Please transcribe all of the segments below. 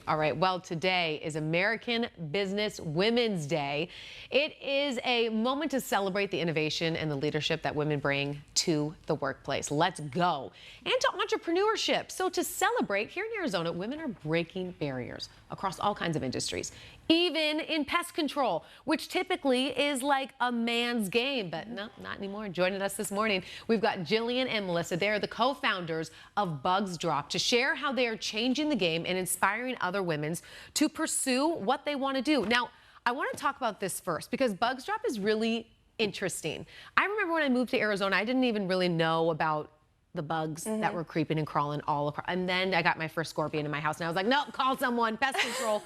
All right, well, today is American Business Women's Day. It is a moment to celebrate the innovation and the leadership that women bring to the workplace. Let's go. And to entrepreneurship. So to celebrate, here in Arizona, women are breaking barriers across all kinds of industries, even in pest control, which typically is like a man's game, but no, not anymore. Joining us this morning, we've got Jillian and Melissa. They are the co-founders of Bugs Drop to share how they are changing the game and inspiring other women to pursue what they want to do. Now, I want to talk about this first because Bugs Drop is really interesting. I remember when I moved to Arizona, I didn't even really know about the bugs that were creeping and crawling all across. And then I got my first scorpion in my house and I was like, no, call someone, pest control.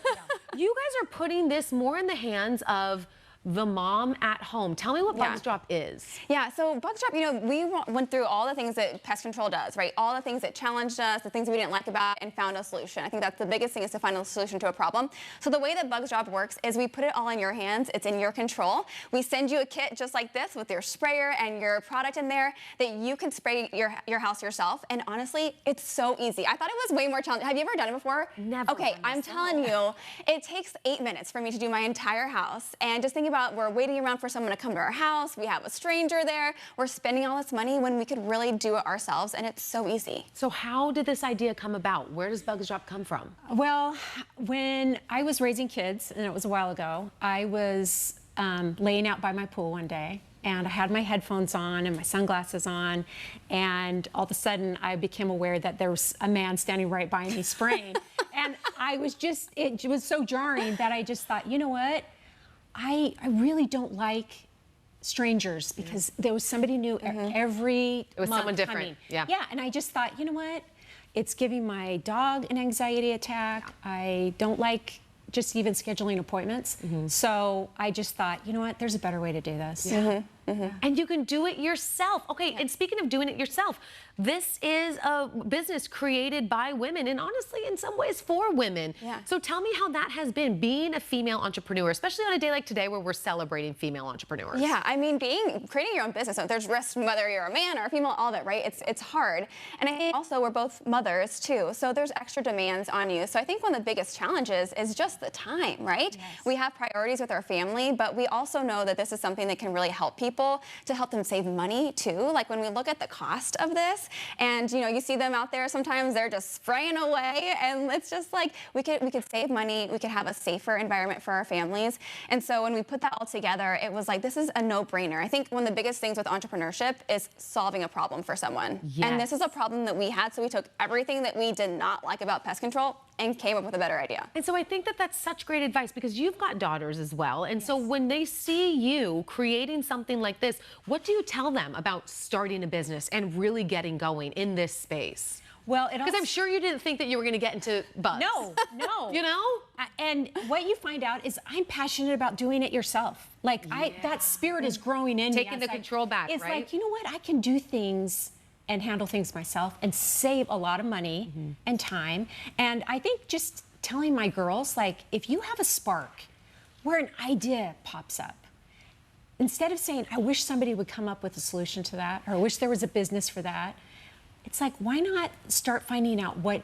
You guys are putting this more in the hands of the mom at home. Tell me what Bugs Drop is. Yeah, so Bugs Drop, we went through all the things that pest control does, right? All the things that challenged us, the things we didn't like about it, and found a solution. I think that's the biggest thing, is to find a solution to a problem. So the way that Bugs Drop works is we put it all in your hands. It's in your control. We send you a kit just like this with your sprayer and your product in there that you can spray your house yourself. And honestly, it's so easy. I thought it was way more challenging. Have you ever done it before? Never. Okay, I'm telling you, it takes 8 minutes for me to do my entire house. And just think about, we're waiting around for someone to come to our house. We have a stranger there. We're spending all this money when we could really do it ourselves, and it's so easy. So how did this idea come about? Where does Bugs Drop come from? Well, when I was raising kids, and it was a while ago, I was laying out by my pool one day, and I had my headphones on and my sunglasses on, and all of a sudden I became aware that there was a man standing right by me spraying. And I was just, it was so jarring that I just thought, you know what? I really don't like strangers, because there was somebody new every It was month someone different. coming. Yeah, and I just thought, you know what? It's giving my dog an anxiety attack. I don't like just even scheduling appointments. So I just thought, you know what? There's a better way to do this. And you can do it yourself. Okay, and speaking of doing it yourself, this is a business created by women, and honestly, in some ways, for women. So tell me how that has been, being a female entrepreneur, especially on a day like today where we're celebrating female entrepreneurs. Yeah, I mean, creating your own business, there's risks whether you're a man or a female, all that, right? It's hard. And I think also we're both mothers too, so there's extra demands on you. So I think one of the biggest challenges is just the time, right? We have priorities with our family, but we also know that this is something that can really help people, to help them save money too. Like when we look at the cost of this, and you see them out there, sometimes they're just spraying away, and it's just like we could save money, we could have a safer environment for our families. And so when we put that all together, it was like, this is a no-brainer. I think one of the biggest things with entrepreneurship is solving a problem for someone. And this is a problem that we had, so we took everything that we did not like about pest control and came up with a better idea. And so I think that that's such great advice, because you've got daughters as well. And so when they see you creating something like this, what do you tell them about starting a business and really getting going in this space? Well, because I'm sure you didn't think that you were going to get into bugs. No. You know? And what you find out is I'm passionate about doing it yourself. Like that spirit is growing in me. Taking the control back, it's right? It's like, you know what? I can do things and handle things myself and save a lot of money and time. And I think just telling my girls, like, if you have a spark where an idea pops up, instead of saying, I wish somebody would come up with a solution to that, or I wish there was a business for that, it's like, why not start finding out what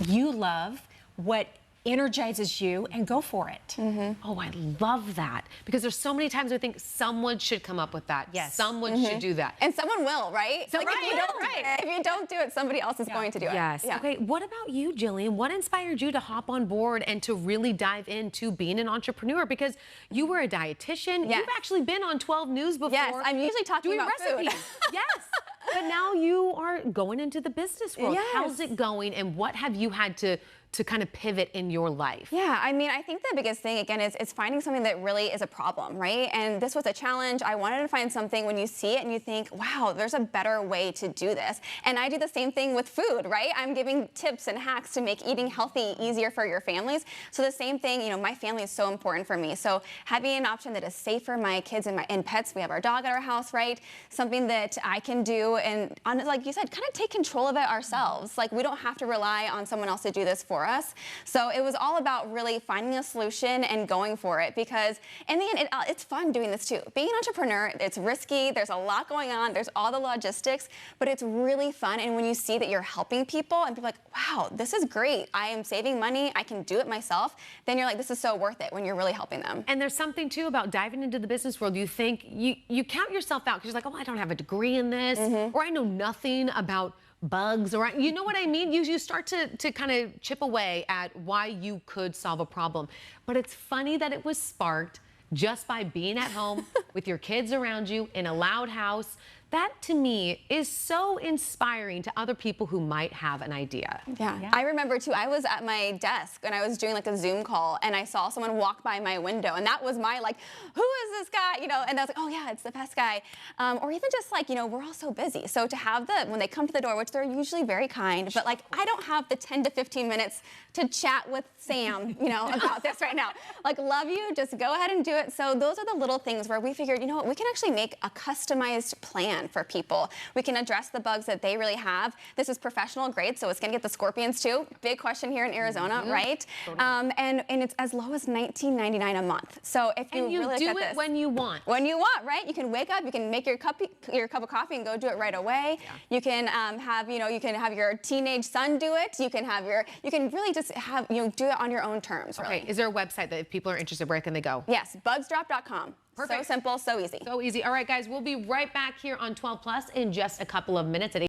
you love, what energizes you, and go for it. Oh, I love that, because there's so many times I think someone should come up with that. Someone should do that. And someone will, right? So like if you don't do it, somebody else is going to do it. Yes. Okay, what about you, Jillian? What inspired you to hop on board and to really dive into being an entrepreneur? Because you were a dietitian. You've actually been on 12 News before. Yes, I'm usually talking doing about recipes. food. Yes. But now you are going into the business world. How's it going, and what have you had to kind of pivot in your life? Yeah, I mean, I think the biggest thing, again, is finding something that really is a problem, right? And this was a challenge. I wanted to find something when you see it and you think, wow, there's a better way to do this. And I do the same thing with food, right? I'm giving tips and hacks to make eating healthy easier for your families. So the same thing, my family is so important for me. So having an option that is safe for my kids and pets, we have our dog at our house, right? Something that I can do and, like you said, kind of take control of it ourselves. Like, we don't have to rely on someone else to do this for for us. So it was all about really finding a solution and going for it, because in the end, it's fun doing this too. Being an entrepreneur, it's risky. There's a lot going on. There's all the logistics, but it's really fun. And when you see that you're helping people and people are like, wow, this is great. I am saving money. I can do it myself. Then you're like, this is so worth it when you're really helping them. And there's something too about diving into the business world. You think you count yourself out because you're like, oh, I don't have a degree in this, or I know nothing about bugs, or you know what I mean? You start to kind of chip away at why you could solve a problem. But it's funny that it was sparked just by being at home with your kids around you in a loud house. That, to me, is so inspiring to other people who might have an idea. Yeah. I remember, too, I was at my desk and I was doing like a Zoom call, and I saw someone walk by my window, and that was my, like, who is this guy? You know, and I was like, oh, yeah, it's the pest guy. Or even just like, you know, we're all so busy. So to have them, when they come to the door, which they're usually very kind, but like, I don't have the 10 to 15 minutes to chat with Sam, you know, about this right now. Like, love you, just go ahead and do it. So those are the little things where we figured, you know what, we can actually make a customized plan for people. We can address the bugs that they really have. This is professional grade, so it's gonna get the scorpions too. Big question here in Arizona, right? And it's as low as $19.99 a month. So if you really do look at it this, when you want. when you want, right? You can wake up, you can make your cup of coffee and go do it right away. You can you can have your teenage son do it. You can really just have, do it on your own terms. Really. Okay, is there a website that if people are interested, where can they go? Yes, bugsdrop.com. Perfect. So simple, so easy. So easy. All right, guys, we'll be right back here on 12 Plus in just a couple of minutes at